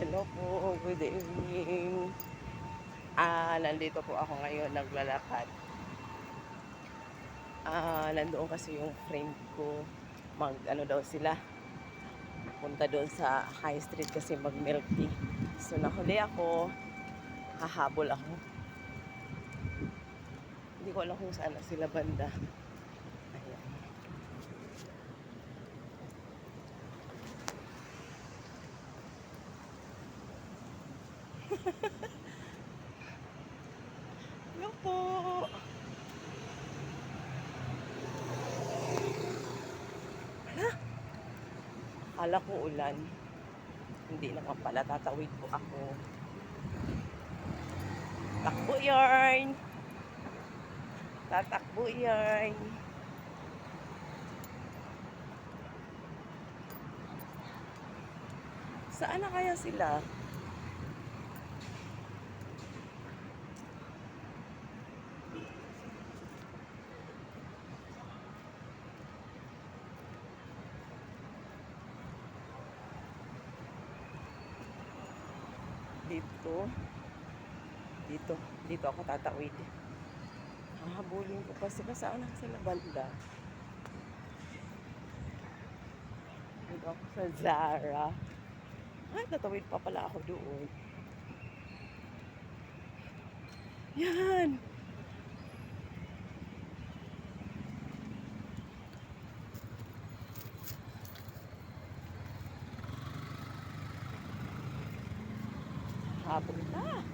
Hello po, good evening. Nandito po ako ngayon naglalakad. Nandoon kasi yung friend ko, mag-ano daw sila, punta doon sa High Street kasi mag-milk tea. So nahuli ako, hahabol ako. Hindi ko alam kung saan na sila banda. Ayan. Hello po. Akala ko ulan. Hindi naman pala, tatawid po ako. Takbo yarn! Tatakbo yarn! Saan na kaya sila? Dito. Dito ako tatawid. Hahabulin ko pa sila. Saan na sila banda? Dito ako sa Zara. Ay, tatawid pa pala ako doon. Yan! Habol na.